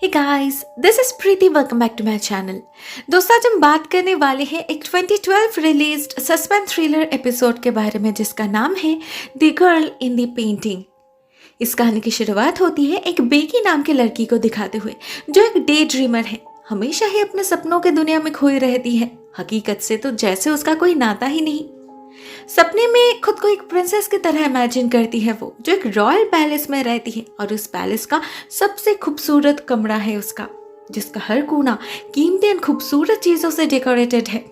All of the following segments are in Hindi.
Hey guys, this is Preeti. Welcome back to my channel. दोस्तों, आज हम बात करने वाले हैं एक 2012 रिलीज्ड सस्पेंस थ्रिलर एपिसोड के बारे में जिसका नाम है the girl in the painting. इस कहानी की शुरुआत होती है एक बेकी नाम की लड़की को दिखाते हुए जो एक डे ड्रीमर है। हमेशा ही अपने सपनों के दुनिया में खोई रहती है। हकीकत से तो जैसे उसका कोई नाता ही नहीं। सपने में खुद को एक प्रिंसेस की तरह इमेजिन करती है वो, जो एक रॉयल पैलेस में रहती है और उस पैलेस का सबसे खूबसूरत कमरा है उसका, जिसका हर कोना कीमती और खूबसूरत चीजों से डेकोरेटेड है।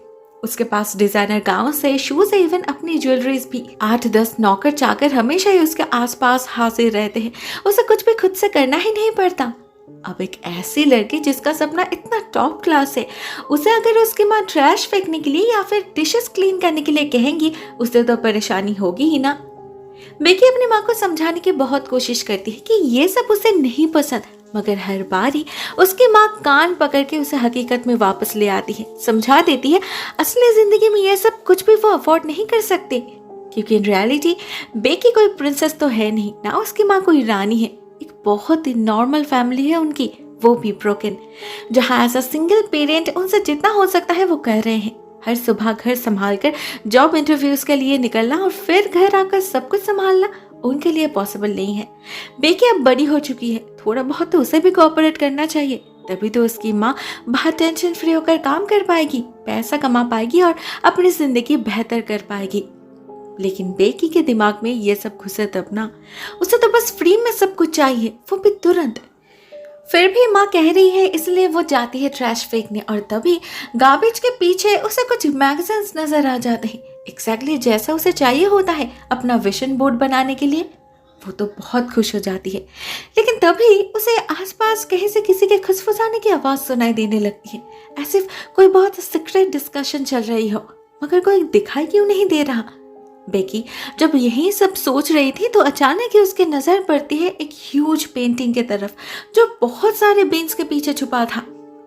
उसके पास डिजाइनर गाउन से शूज से इवन अपनी ज्वेलरीज भी। 8-10 नौकर चाकर हमेशा ही उसके आसपास हाजिर रहते हैं। उसे कुछ भी खुद से करना ही नहीं पड़ता। अब एक ऐसी लड़की जिसका सपना इतना टॉप क्लास है, उसे अगर उसकी माँ ट्रैश फेंकने के लिए या फिर डिशेस क्लीन करने के लिए कहेंगी, उसे तो परेशानी होगी ही ना। बेकी अपनी माँ को समझाने की बहुत कोशिश करती है कि ये सब उसे नहीं पसंद, मगर हर बार ही उसकी माँ कान पकड़ के उसे हकीकत में वापस ले आती है। समझा देती है असली जिंदगी में ये सब कुछ भी वो अफोर्ड नहीं कर सकते, क्योंकि इन रियलिटी बेकी कोई प्रिंसेस तो है नहीं, ना उसकी माँ कोई रानी है। एक बहुत ही नॉर्मल फैमिली है उनकी, वो भी ब्रोकन, जहाँ एज अ सिंगल पेरेंट उनसे जितना हो सकता है वो कर रहे हैं। हर सुबह घर संभाल कर जॉब इंटरव्यूज के लिए निकलना और फिर घर आकर सब कुछ संभालना उनके लिए पॉसिबल नहीं है। बेकी अब बड़ी हो चुकी है, थोड़ा बहुत तो उसे भी कोऑपरेट करना चाहिए, तभी तो उसकी माँ बाहर टेंशन फ्री होकर काम कर पाएगी, पैसा कमा पाएगी और अपनी जिंदगी बेहतर कर पाएगी। लेकिन बेकी के दिमाग में ये सब घुसे तब ना, उसे तो बस फ्री में सब कुछ चाहिए, वो भी तुरंत। फिर भी माँ कह रही है इसलिए वो जाती है ट्रैश फेंकने, और तभी गार्बेज के पीछे उसे कुछ मैगजीन्स नजर आ जाते हैं, एग्जैक्टली जैसा उसे चाहिए होता है अपना विजन बोर्ड बनाने के लिए। वो तो बहुत खुश हो जाती है, लेकिन तभी उसे आसपास कहीं से किसी के खुसफुसाने की आवाज सुनाई देने लगती है, ऐसे कोई बहुत सीक्रेट डिस्कशन चल रही हो, मगर कोई दिखाई क्यों नहीं दे रहा। बेकी जब यही सब सोच रही थी तो अचानक ही उसकी नजर पड़ती है एक ह्यूज पेंटिंग की तरफ, जो बहुत सारे बेंच के पीछे छुपा था।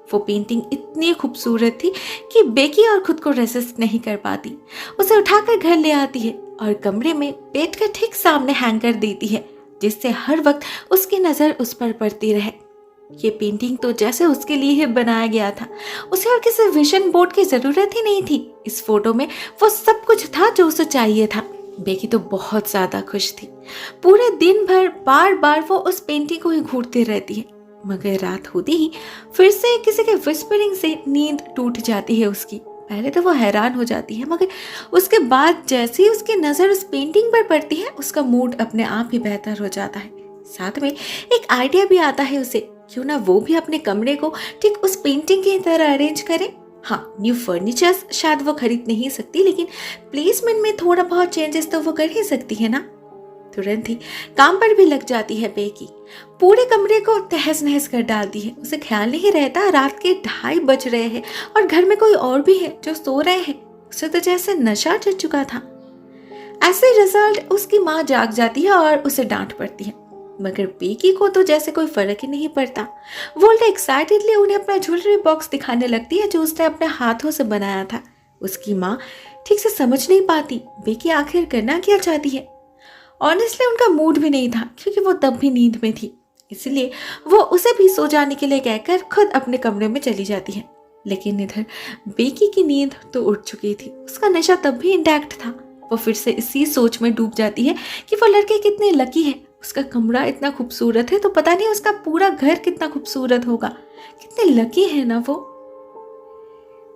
वो पेंटिंग इतनी खूबसूरत थी कि बेकी और खुद को रेसिस्ट नहीं कर पाती। उसे उठाकर घर ले आती है और कमरे में बेड के ठीक सामने हैंग कर देती है, जिससे हर वक्त उसकी नजर उस पर पड़ती रहे। ये पेंटिंग तो जैसे उसके लिए ही बनाया गया था, उसे और किसी विजन बोर्ड की जरूरत ही नहीं थी। इस फोटो में वो सब कुछ था जो उसे चाहिए था। बेकी तो बहुत ज्यादा खुश थी। पूरे दिन भर बार बार वो उस पेंटिंग को ही घूरती रहती है, मगर रात होती ही फिर से किसी के विस्परिंग से नींद टूट जाती है उसकी। पहले तो वो हैरान हो जाती है, मगर उसके बाद जैसे ही उसकी नजर उस पेंटिंग पर पड़ती है, उसका मूड अपने आप ही बेहतर हो जाता है। साथ में एक आइडिया भी आता है उसे, क्यों ना वो भी अपने कमरे को ठीक उस पेंटिंग की तरह अरेंज करे। हाँ, न्यू फर्नीचर्स शायद वो खरीद नहीं सकती, लेकिन प्लेसमेंट में थोड़ा बहुत चेंजेस तो वो कर ही सकती है ना। तुरंत ही काम पर भी लग जाती है बेकी। पूरे कमरे को तहस नहस कर डालती है। उसे ख्याल नहीं रहता रात के 2:30 बज रहे हैं और घर में कोई और भी है जो सो रहे हैं। उसे तो जैसे नशा चढ़ चुका था। ऐसे रिजल्ट उसकी माँ जाग जाती है और उसे डांट पड़ती है, मगर बेकी को तो जैसे कोई फर्क ही नहीं पड़ता। वो उल्टा एक्साइटेडली उन्हें अपना ज्वेलरी बॉक्स दिखाने लगती है जो उसने अपने हाथों से बनाया था। उसकी माँ ठीक से समझ नहीं पाती बेकी आखिर करना क्या चाहती है। ऑनेस्टली उनका मूड भी नहीं था, क्योंकि वो तब भी नींद में थी, इसलिए वो उसे भी सो जाने के लिए कहकर खुद अपने कमरे में चली जाती है। लेकिन इधर बेकी की नींद तो उड़ चुकी थी, उसका नशा तब भी इंटैक्ट था। वो फिर से इसी सोच में डूब जाती है कि वो लड़की कितनी लकी है, उसका कमरा इतना खूबसूरत है तो पता नहीं उसका पूरा घर कितना खूबसूरत होगा। कितनी लकी है ना वो।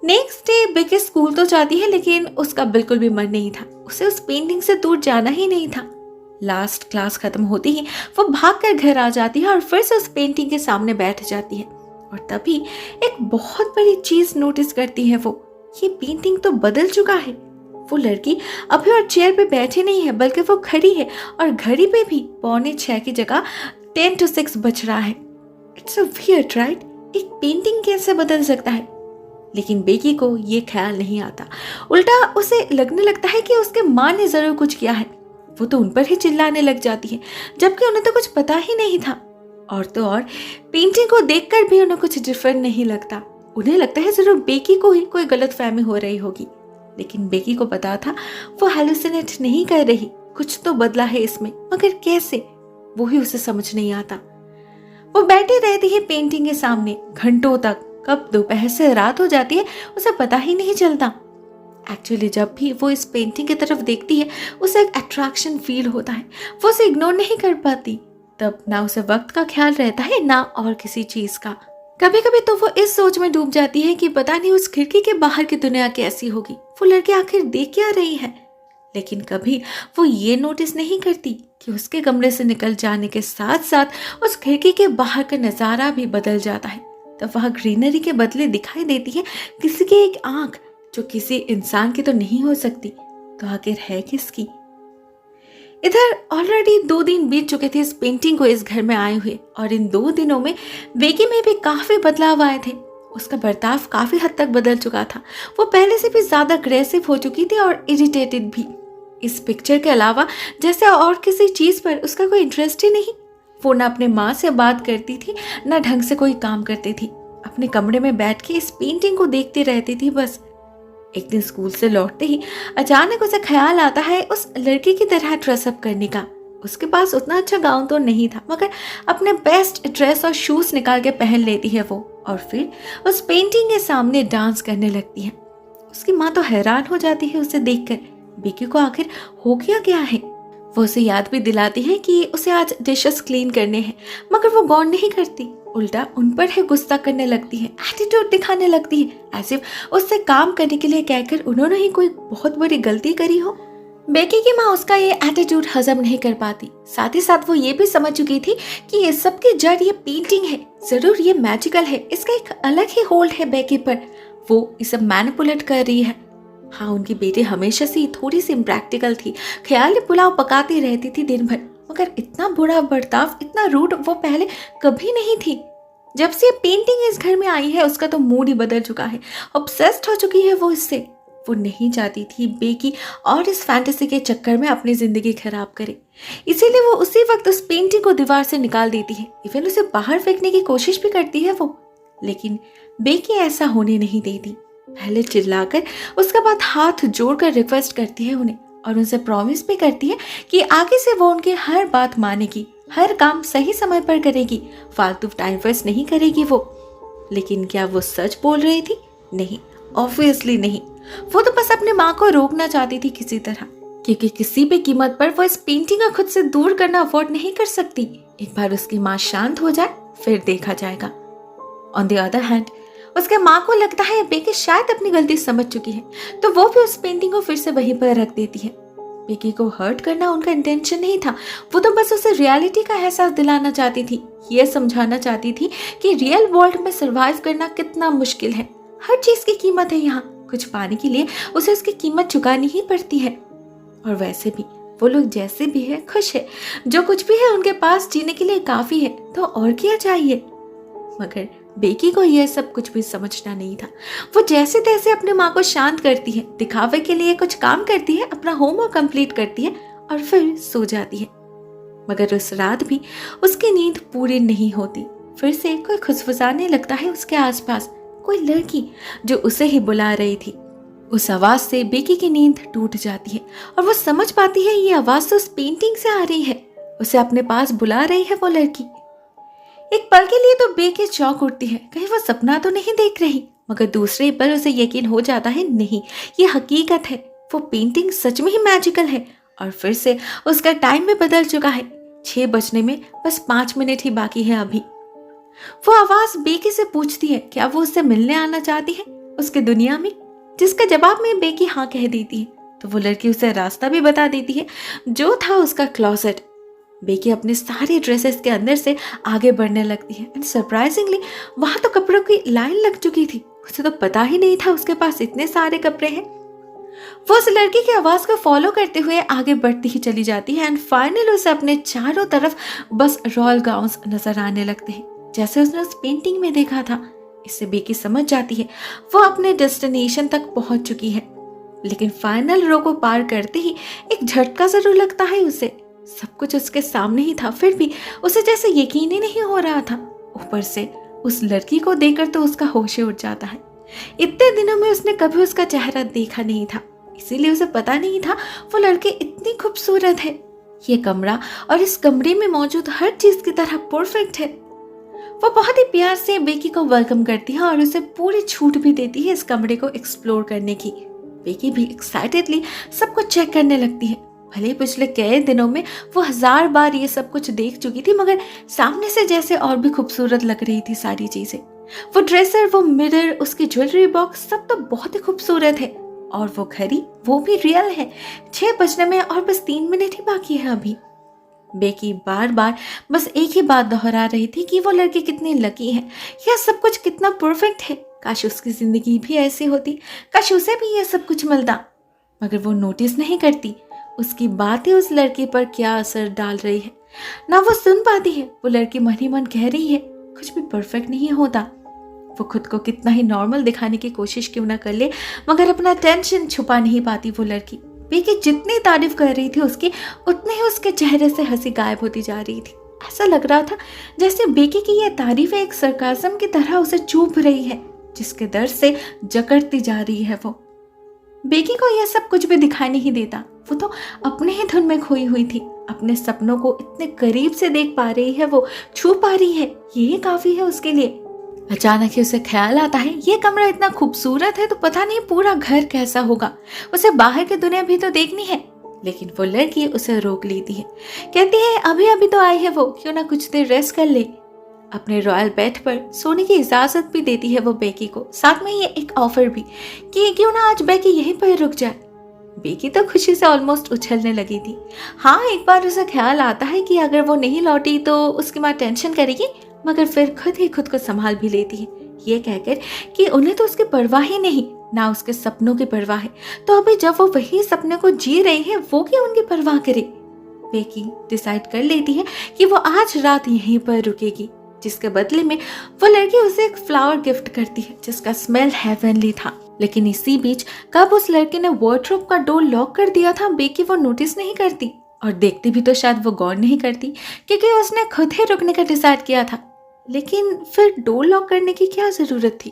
नेक्स्ट डे बेकी स्कूल तो जाती है, लेकिन उसका बिल्कुल भी मन नहीं था। उसे उस पेंटिंग से दूर जाना ही नहीं था। लास्ट क्लास खत्म होती ही वो भागकर घर आ जाती है और फिर से उस पेंटिंग के सामने बैठ जाती है, और तभी एक बहुत बड़ी चीज नोटिस करती है वो। ये पेंटिंग तो बदल चुका है। वो लड़की अभी और चेयर पे बैठी नहीं है, बल्कि वो खड़ी है, और घड़ी पे भी 5:45 की जगह 5:50 बज रहा है। इट्स अ वियर्ड राइट, एक पेंटिंग कैसे बदल सकता है। लेकिन बेकी को ये ख्याल नहीं आता। उल्टा उसे लगने लगता है कि उसके माँ ने जरूर कुछ किया है। वो तो उन पर ही चिल्लाने लग जाती है, जबकि उन्हें तो कुछ पता ही नहीं था। और तो और पेंटिंग को देखकर भी उन्हें कुछ डिफरेंट नहीं लगता। उन्हें लगता है जरूर बेकी को ही कोई गलतफहमी हो रही होगी। लेकिन बेकी को पता था वो हैलुसिनेट नहीं कर रही, कुछ तो बदला है इसमें, मगर कैसे, वो ही उसे समझ नहीं आता। वो बैठी रहती है पेंटिंग के सामने घंटों तक। कब दोपहर से रात हो जाती है उसे पता ही नहीं चलता। एक्चुअली जब भी वो इस पेंटिंग की तरफ देखती है उसे एक अट्रैक्शन फील होता है। वो उसे इग्नोर नहीं कर पाती। तब ना उसे वक्त का ख्याल रहता है ना और किसी चीज का। कभी कभी तो वो इस सोच में डूब जाती है कि पता नहीं उस खिड़की के बाहर की दुनिया कैसी होगी, वो लड़की आखिर देख क्या रही है। लेकिन कभी वो ये नोटिस नहीं करती कि उसके कमरे से निकल जाने के साथ साथ उस खिड़की के बाहर का नजारा भी बदल जाता है। तब वह ग्रीनरी के बदले दिखाई देती है किसी की एक आंख, जो किसी इंसान की तो नहीं हो सकती, तो आखिर है किसकी। इधर ऑलरेडी 2 दिन बीत चुके थे इस पेंटिंग को इस घर में आए हुए, और इन 2 दिनों में बेकी में भी काफी बदलाव आए थे। उसका बर्ताव काफी हद तक बदल चुका था। वो पहले से भी ज्यादा अग्रेसिव हो चुकी थी और इरिटेटेड भी। इस पिक्चर के अलावा जैसे और किसी चीज पर उसका कोई इंटरेस्ट ही नहीं। वो ना अपने माँ से बात करती थी ना ढंग से कोई काम करती थी। अपने कमरे में बैठ के इस पेंटिंग को देखती रहती थी बस। एक दिन स्कूल से लौटते ही अचानक उसे ख्याल आता है उस लड़की की तरह ड्रेसअप करने का। उसके पास उतना अच्छा गाउन तो नहीं था, मगर अपने बेस्ट ड्रेस और शूज निकाल के पहन लेती है वो, और फिर उस पेंटिंग के सामने डांस करने लगती है। उसकी माँ तो हैरान हो जाती है उसे देखकर। बेकी को आखिर हो क्या है। वो उसे याद भी दिलाती है कि उसे आज डिशेस क्लीन करने हैं, मगर वो गौर नहीं करती। उल्टा उन पर है गुस्सा करने लगती है, एटीट्यूड दिखाने लगती है, ऐसे उससे काम करने के लिए कहकर उन्होंने ही कोई बहुत बड़ी गलती करी हो। बेकी की माँ उसका ये एटीट्यूड हजम नहीं कर पाती। साथ ही साथ वो ये भी समझ चुकी थी कि ये सब की जड़ ये पेंटिंग है। जरूर ये मैजिकल है, इसका एक अलग ही होल्ड है बेकी पर। वो इसे मैनिपुलेट कर रही है। हाँ, उनकी बेटी हमेशा से थोड़ी सी इम्प्रैक्टिकल थी। ख्याली पुलाव पकाती रहती थी दिन भर, मगर इतना बुरा बर्ताव, इतना रूड वो पहले कभी नहीं थी। जब से ये पेंटिंग इस घर में आई है उसका तो मूड ही बदल चुका है। ऑब्सेस्ड हो चुकी है वो इससे। वो नहीं चाहती थी बेकी और इस फैंटेसी के चक्कर में अपनी जिंदगी खराब करे, इसीलिए वो उसी वक्त उस पेंटिंग को दीवार से निकाल देती है। इवन उसे बाहर फेंकने की कोशिश भी करती है वो, लेकिन बेकी ऐसा होने नहीं देती। पहले चिल्लाकर, उसके बाद हाथ जोड़कर रिक्वेस्ट करती है उन्हें, और उनसे प्रॉमिस भी करती है कि आगे से वो उनकी हर बात मानेगी, हर काम सही समय पर करेगी, फालतू टाइम वेस्ट नहीं करेगी वो। लेकिन क्या वो सच बोल रही थी? नहीं, ऑब्वियसली नहीं। वो तो बस अपने माँ को रोकना चाहती थी किसी तरह, क्योंकि किसी भी कीमत पर वो इस पेंटिंग को खुद से दूर करना अफोर्ड नहीं कर सकती। एक बार उसकी माँ शांत हो जाए फिर देखा जाएगा। ऑन द अदर हैंड, उसके माँ को लगता है बेकी शायद अपनी गलती समझ चुकी है, तो वो भी उस पेंटिंग को फिर से वहीं पर रख देती है। बेकी को हर्ट करना उनका इंटेंशन नहीं था। वो तो बस उसे रियलिटी का एहसास दिलाना चाहती थी, ये समझाना चाहती थी कि रियल वर्ल्ड में सरवाइव करना कितना मुश्किल है। हर चीज की कीमत है यहाँ। कुछ पाने के लिए उसे उसकी कीमत चुकानी ही पड़ती है। और वैसे भी वो लोग जैसे भी है खुश है। जो कुछ भी है उनके पास जीने के लिए काफी है, तो और क्या चाहिए। मगर बेकी को यह सब कुछ भी समझना नहीं था। वो जैसे तैसे अपने माँ को शांत करती है, दिखावे के लिए कुछ काम करती है, अपना होमवर्क कंप्लीट करती है और फिर सो जाती है। मगर उस रात भी उसकी नींद पूरी नहीं होती। फिर से कोई खुसफुसाने लगता है उसके आसपास, कोई लड़की जो उसे ही बुला रही थी। उस आवाज से बेकी की नींद टूट जाती है और वो समझ पाती है ये आवाज तो उस पेंटिंग से आ रही है। उसे अपने पास बुला रही है वो लड़की। एक पल के लिए तो बेकी चौंक उठती है, कहीं वो सपना तो नहीं देख रही। मगर दूसरे पल उसे यकीन हो जाता है, नहीं, ये हकीकत है। वो पेंटिंग सच में ही मैजिकल है। और फिर से उसका टाइम भी बदल चुका है। 6 बजने में बस 5 मिनट ही बाकी है अभी। वो आवाज बेकी से पूछती है क्या वो उससे मिलने आना चाहती है उसके दुनिया में, जिसके जवाब में बेकी हाँ कह देती है। तो वो लड़की उसे रास्ता भी बता देती है, जो था उसका क्लोसेट। बेकी अपने सारे ड्रेसेस के अंदर से आगे बढ़ने लगती है एंड सरप्राइजिंगली वहां तो कपड़ों की लाइन लग चुकी थी। उसे तो पता ही नहीं था उसके पास इतने सारे कपड़े हैं। वो उस लड़की की आवाज को फॉलो करते हुए आगे बढ़ती ही चली जाती है एंड फाइनली उसे अपने चारों तरफ बस रॉयल गाउन्स नजर आने लगते हैं, जैसे उसने उस पेंटिंग में देखा था। इससे बेकी समझ जाती है वो अपने डेस्टिनेशन तक पहुंच चुकी है। लेकिन फाइनल रो को पार करते ही एक झटका जरूर लगता है उसे। सब कुछ उसके सामने ही था, फिर भी उसे जैसे यकीन ही नहीं हो रहा था। ऊपर से उस लड़की को देखकर तो उसका होश ही उड़ जाता है। इतने दिनों में उसने कभी उसका चेहरा देखा नहीं था, इसीलिए उसे पता नहीं था वो लड़की इतनी खूबसूरत है। ये कमरा और इस कमरे में मौजूद हर चीज की तरह परफेक्ट है। वो बहुत ही प्यार से बेकी को वेलकम करती है और उसे पूरी छूट भी देती है इस कमरे को एक्सप्लोर करने की। बेकी भी एक्साइटेडली सब कुछ चेक करने लगती है। भले ही पिछले कई दिनों में वो 1000 बार ये सब कुछ देख चुकी थी, मगर सामने से जैसे और भी खूबसूरत लग रही थी सारी चीजें। वो ड्रेसर, वो मिरर, उसकी ज्वेलरी बॉक्स, सब तो बहुत ही खूबसूरत है। और वो घड़ी, वो भी रियल है। 6 बजने में और बस 3 मिनट ही बाकी है अभी। बेकी बार बार बस एक ही बात दोहरा रही थी कि वो लड़की कितनी लकी है, यह सब कुछ कितना परफेक्ट है। काश उसकी जिंदगी भी ऐसी होती, काश उसे भी यह सब कुछ मिलता। मगर वो नोटिस नहीं करती उसकी बातें उस लड़की पर क्या असर डाल रही है। ना वो सुन पाती है, वो लड़की मन ही मन कह रही है कुछ भी परफेक्ट नहीं होता। वो खुद को कितना ही नॉर्मल दिखाने की कोशिश क्यों ना कर ले, मगर अपना टेंशन छुपा नहीं पाती वो लड़की। बेकी जितनी तारीफ कर रही थी उसकी, उतने ही उसके चेहरे से हंसी गायब होती जा रही थी। ऐसा लग रहा था जैसे बेकी की यह तारीफ एक सरकाज़म की तरह उसे चुभ रही है, जिसके दर्द से जकड़ती जा रही है वो। बेकी को यह सब कुछ भी दिखाई नहीं देता। वो तो अपने ही धुन में खोई हुई थी, अपने सपनों को इतने करीब से देख पा रही है, वो छू पा रही है, यही काफी है उसके लिए। अचानक ही उसे ख्याल आता है ये कमरा इतना खूबसूरत है तो पता नहीं पूरा घर कैसा होगा, उसे बाहर की दुनिया भी तो देखनी है। लेकिन वो लड़की उसे रोक लेती है, कहती है अभी अभी तो आई है वो, क्यों ना कुछ देर रेस्ट कर ले। अपने रॉयल बेड पर सोने की इजाजत भी देती है वो बेकी को, साथ में ये एक ऑफर भी कि क्यों ना आज बेकी यहीं पर रुक जाए। बेकी तो खुशी से ऑलमोस्ट उछलने लगी थी। हाँ, एक बार उसे ख्याल आता है कि अगर वो नहीं लौटी तो उसकी माँ टेंशन करेगी, मगर फिर खुद ही खुद को संभाल भी लेती है, ये कहकर कि उन्हें तो उसकी परवाह ही नहीं, ना उसके सपनों की परवाह है, तो अभी जब वो वही सपने को जी रही है वो क्यों उनकी परवाह करे। बेकी डिसाइड कर लेती है कि वो आज रात यहीं पर रुकेगी, जिसके बदले में वो लड़की उसे एक फ्लावर गिफ्ट करती है जिसका स्मेल हेवनली था। लेकिन इसी बीच कब उस लड़के ने वार्डरोब का डोर लॉक कर दिया था बेकी वो नोटिस नहीं करती, और देखती भी तो शायद वो गौर नहीं करती क्योंकि उसने खुद ही रुकने का डिसाइड किया था। लेकिन फिर डोर लॉक करने की क्या जरूरत थी।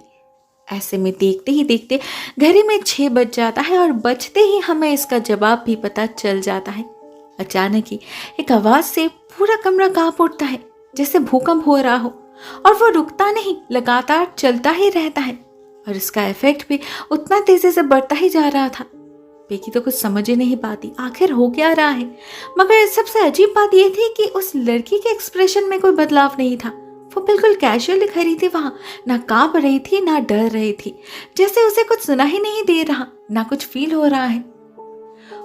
ऐसे में देखते ही देखते घड़ी में 6 बज जाता है और बजते ही हमें इसका जवाब भी पता चल जाता है। अचानक ही एक आवाज से पूरा कमरा कांप उठता है, जैसे भूकंप हो रहा हो, और वो रुकता नहीं, लगातार चलता ही रहता है, और इसका इफेक्ट भी उतना तेजी से बढ़ता ही जा रहा था। बेकी तो कुछ समझ ही नहीं पाती आखिर हो क्या रहा है। मगर सबसे अजीब बात यह थी कि उस लड़की के एक्सप्रेशन में कोई बदलाव नहीं था। वो बिल्कुल कैजुअली खड़ी थी वहां, ना कांप रही थी ना डर रही थी, जैसे उसे कुछ सुना ही नहीं दे रहा, ना कुछ फील हो रहा है।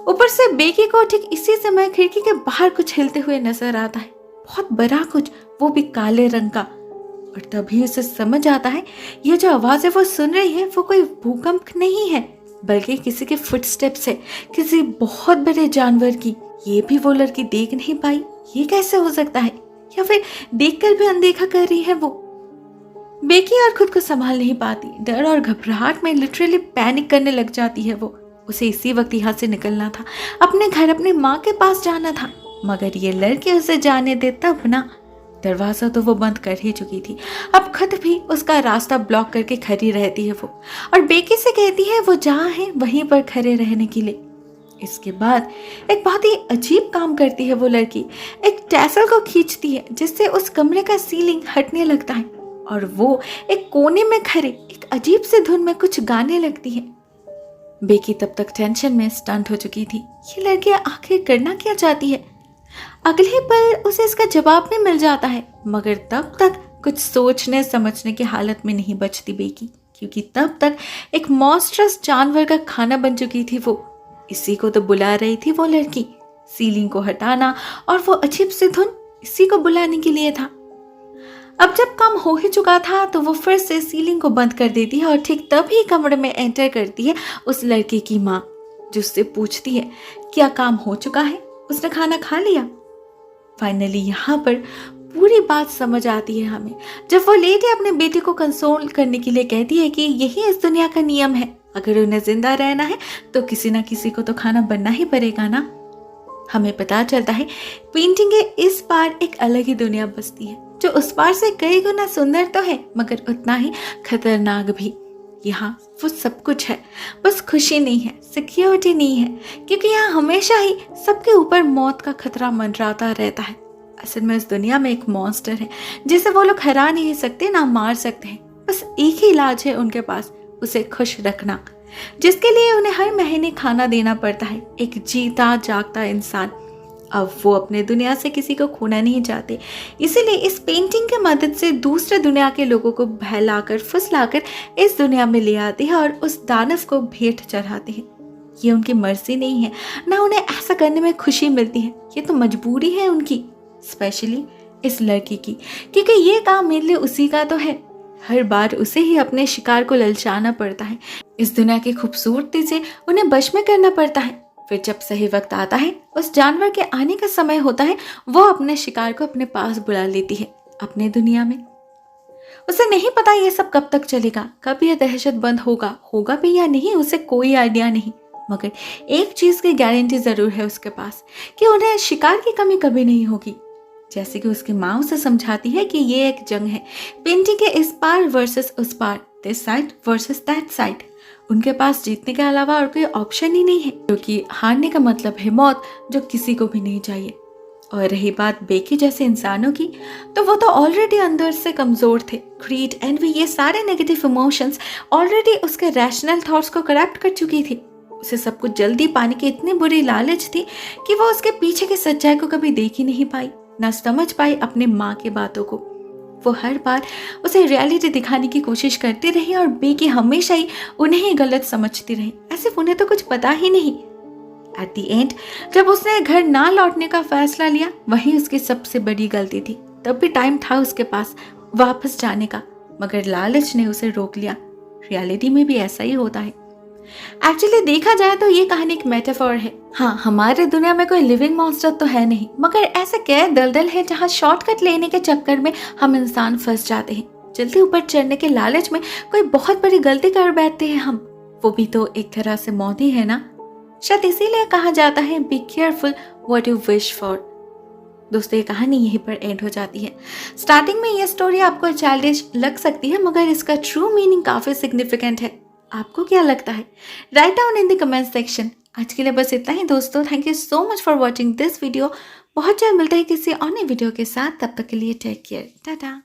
ऊपर से बेकी को ठीक इसी समय खिड़की के बाहर कुछ हिलते हुए नजर आता है, बहुत बड़ा कुछ, वो भी काले रंग का। और तभी उसे समझ आता है ये जो आवाज है वो सुन रही है वो कोई भूकंप नहीं है, बल्कि किसी के फुटस्टेप्स है, किसी बहुत बड़े जानवर की। ये भी वो लड़की देख नहीं पाई, ये कैसे हो सकता है, या फिर देखकर भी अनदेखा कर रही है वो। बेकी और खुद को संभाल नहीं पाती, डर और घबराहट में लिटरली पैनिक करने लग जाती है वो। उसे इसी वक्त यहाँ से निकलना था, अपने घर अपनी माँ के पास जाना था, मगर ये लड़के उसे जाने दे तब ना। दरवाजा तो वो बंद कर ही चुकी थी, अब खुद भी उसका रास्ता ब्लॉक करके खड़ी रहती है वो, और बेकी से कहती है वो जहाँ है वहीं पर खड़े रहने के लिए। इसके बाद एक बहुत ही अजीब काम करती है वो लड़की, एक टैसल को खींचती है जिससे उस कमरे का सीलिंग हटने लगता है, और वो एक कोने में खड़े एक अजीब से धुन में कुछ गाने लगती है। बेकी तब तक टेंशन में स्टंट हो चुकी थी, ये लड़की आखिर करना क्या चाहती है। अगले पल उसे इसका जवाब भी मिल जाता है, मगर तब तक कुछ सोचने समझने की हालत में नहीं बचती बेकी, क्योंकि तब तक एक मॉन्स्ट्रस जानवर का खाना बन चुकी थी वो। इसी को तो बुला रही थी वो लड़की, सीलिंग को हटाना और वो अजीब सी धुन इसी को बुलाने के लिए था। अब जब काम हो ही चुका था तो वो फिर से सीलिंग को बंद कर देती है, और ठीक तभी कमरे में एंटर करती है उस लड़के की माँ, जो उससे पूछती है क्या काम हो चुका है, उसने खाना खा लिया। फाइनली यहाँ पर पूरी बात समझ आती है हमें, जब वो लेडी अपने बेटे को कंसोल करने के लिए कहती है कि यही इस दुनिया का नियम है, अगर उन्हें जिंदा रहना है तो किसी ना किसी को तो खाना बनना ही पड़ेगा ना। हमें पता चलता है पेंटिंग के इस पार एक अलग ही दुनिया बसती है, जो उस पार से कई गुना सुंदर तो है मगर उतना ही खतरनाक भी। यहाँ वो सब कुछ है, बस खुशी नहीं है, सिक्योरिटी नहीं है, क्योंकि यहाँ हमेशा ही सबके ऊपर मौत का खतरा मंडराता रहता है। असल में इस दुनिया में एक मॉन्स्टर है जिसे वो लोग हरा नहीं सकते ना मार सकते हैं। बस एक ही इलाज है उनके पास, उसे खुश रखना, जिसके लिए उन्हें हर महीने खाना देना पड़ता है। एक जीता जागता इंसान। अब वो अपने दुनिया से किसी को खोना नहीं चाहते, इसीलिए इस पेंटिंग की मदद से दूसरे दुनिया के लोगों को बहलाकर फुसलाकर इस दुनिया में ले आते हैं और उस दानव को भेंट चढ़ाते हैं। ये उनकी मर्जी नहीं है, ना उन्हें ऐसा करने में खुशी मिलती है, ये तो मजबूरी है उनकी, स्पेशली इस लड़की की, क्योंकि ये काम मेरे लिए उसी का तो है। हर बार उसे ही अपने शिकार को ललचाना पड़ता है, इस दुनिया की खूबसूरती से उन्हें वश में करना पड़ता है। फिर जब सही वक्त आता है, उस जानवर के आने का समय होता है, वो अपने शिकार को अपने पास बुला लेती है अपने दुनिया में। उसे नहीं पता ये सब कब तक चलेगा, कब यह दहशत बंद होगा भी या नहीं, उसे कोई आइडिया नहीं। मगर एक चीज की गारंटी जरूर है उसके पास कि उन्हें शिकार की कमी कभी नहीं होगी। जैसे कि उसकी माँ उसे समझाती है कि ये एक जंग है, पेंटिंग के इस पार वर्सेस उस पार, this side versus that side. उनके पास जीतने के अलावा और कोई ऑप्शन ही नहीं है, क्योंकि हारने का मतलब है मौत, जो किसी को भी नहीं चाहिए। और रही बात बेकी जैसे इंसानों की, तो वो तो ऑलरेडी अंदर से कमजोर थे। ग्रीड, एनवी, ये सारे नेगेटिव इमोशंस ऑलरेडी उसके रैशनल थॉट्स को करप्ट कर चुकी थी। उसे सब कुछ जल्दी पाने की इतनी बुरी लालच थी कि वो उसके पीछे की सच्चाई को कभी देख ही नहीं पाई, ना समझ पाई अपने माँ की बातों को। वो हर बार उसे रियलिटी दिखाने की कोशिश करती रही और बेकी हमेशा ही उन्हें ही गलत समझती रही, ऐसे उन्हें तो कुछ पता ही नहीं। एट द एंड जब उसने घर ना लौटने का फैसला लिया, वही उसकी सबसे बड़ी गलती थी। तब भी टाइम था उसके पास वापस जाने का, मगर लालच ने उसे रोक लिया। रियलिटी में भी ऐसा ही होता है। एक्चुअली देखा जाए तो ये कहानी एक मेटाफोर है। हाँ, हमारे दुनिया में कोई लिविंग मॉन्स्टर तो है नहीं, मगर ऐसे क्या दलदल है जहाँ शॉर्टकट लेने के चक्कर में हम इंसान फंस जाते हैं। जल्दी ऊपर चढ़ने के लालच में कोई बहुत बड़ी गलती कर बैठते हैं हम, वो भी तो एक तरह से मौत ही है ना। शायद इसीलिए कहा जाता है be careful what you wish for. दोस्तों, ये कहानी यहीं पर एंड हो जाती है। स्टार्टिंग में ये स्टोरी आपको चाइल्डिश लग सकती है, मगर इसका ट्रू मीनिंग काफी सिग्निफिकेंट है। आपको क्या लगता है? Write down in the comment section. आज के लिए बस इतना ही दोस्तों। Thank you so much for watching this video. बहुत जल्द मिलते हैं किसी अन्य वीडियो के साथ, तब तक के लिए टेक केयर, टाटा।